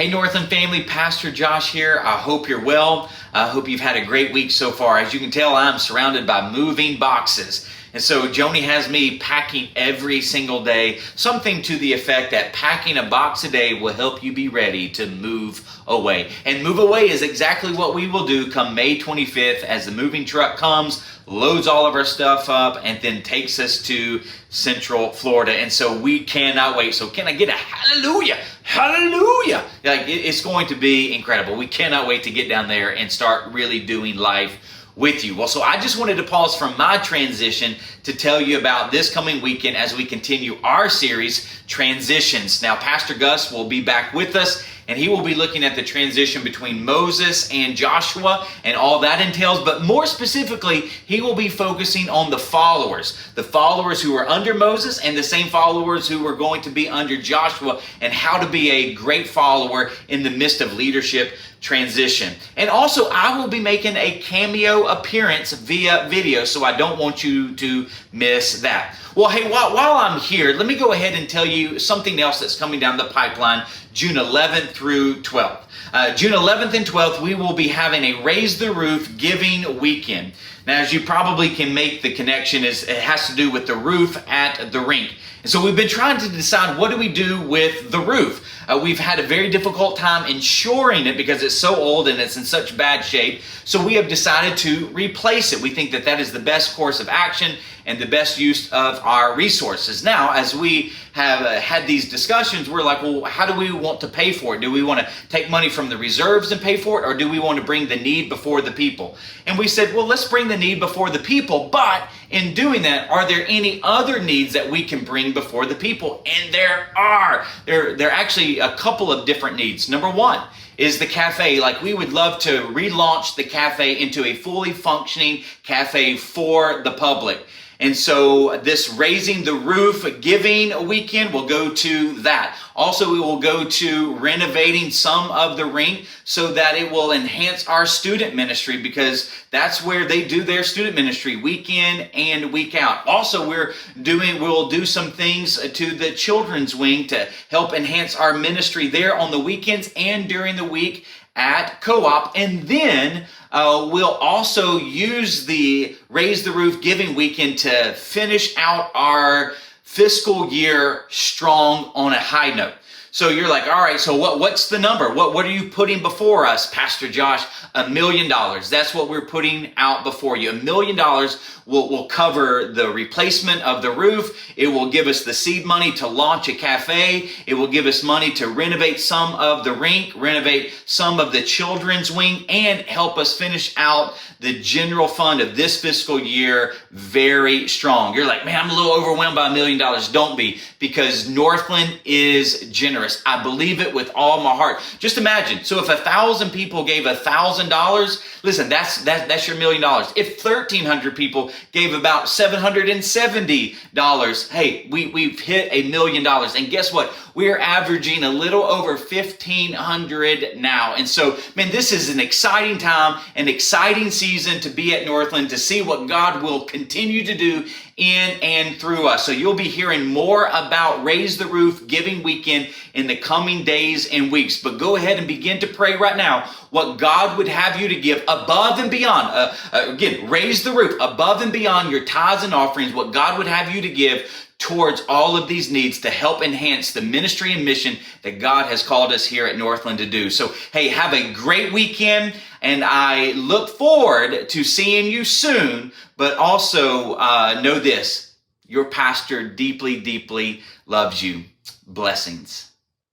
Hey Northland family, Pastor Josh here. I hope you're well. I hope you've had a great week so far. As you can tell, I'm surrounded by moving boxes. And so Joni has me packing every single day, something to the effect that packing a box a day will help you be ready to move away. And move away is exactly what we will do come May 25th as the moving truck comes, loads all of our stuff up, and then takes us to Central Florida. And so we cannot wait. So can I get a hallelujah? Hallelujah! Like it's going to be incredible. We cannot wait to get down there and start really doing life with you. Well, so I just wanted to pause from my transition to tell you about this coming weekend as we continue our series, Transitions. Now, Pastor Gus will be back with us, and he will be looking at the transition between Moses and Joshua and all that entails. But more specifically, he will be focusing on the followers who were under Moses and the same followers who were going to be under Joshua, and how to be a great follower in the midst of leadership transition. And also, I will be making a cameo appearance via video, so I don't want you to miss that. Well, hey, while I'm here, let me go ahead and tell you something else that's coming down the pipeline June 11th through 12th. June 11th and 12th, we will be having a Raise the Roof giving weekend. Now, as you probably can make the connection, it has to do with the roof at the rink. And so we've been trying to decide, what do we do with the roof? We've had a very difficult time insuring it because it's so old and it's in such bad shape. So we have decided to replace it. We think that that is the best course of action and the best use of our resources. Now, as we have had these discussions, we're like, well, how do we want to pay for it? Do we want to take money from the reserves and pay for it, or do we want to bring the need before the people? And we said, well, let's bring the need before the people, but in doing that, are there any other needs that we can bring before the people? And there are. There are actually a couple of different needs. Number one is the cafe. Like, we would love to relaunch the cafe into a fully functioning cafe for the public. And so this Raising the Roof giving weekend will go to that. Also, we will go to renovating some of the rink so that it will enhance our student ministry, because that's where they do their student ministry week in and week out. Also, we'll do some things to the children's wing to help enhance our ministry there on the weekends and during the week at Co-op. And then we'll also use the Raise the Roof giving weekend to finish out our fiscal year strong on a high note. So you're like, all right, so what's the number? What are you putting before us, Pastor Josh? $1 million. That's what we're putting out before you. $1 million will cover the replacement of the roof. It will give us the seed money to launch a cafe. It will give us money to renovate some of the rink, renovate some of the children's wing, and help us finish out the general fund of this fiscal year very strong. You're like, man, I'm a little overwhelmed by $1 million. Don't be, because Northland is generous. I believe it with all my heart. Just imagine. So if 1,000 people gave $1,000, listen, that's your $1 million. If 1,300 people gave about $770, hey, we've hit $1 million. And guess what? We're averaging a little over 1,500 now. And so, man, this is an exciting time, an exciting season to be at Northland, to see what God will continue to do in and through us. So you'll be hearing more about Raise the Roof giving weekend in the coming days and weeks. But go ahead and begin to pray right now what God would have you to give above and beyond. Again, Raise the Roof, above and beyond your tithes and offerings, what God would have you to give towards all of these needs to help enhance the ministry and mission that God has called us here at Northland to do. So, hey, have a great weekend, and I look forward to seeing you soon. But also know this, your pastor deeply, deeply loves you. Blessings.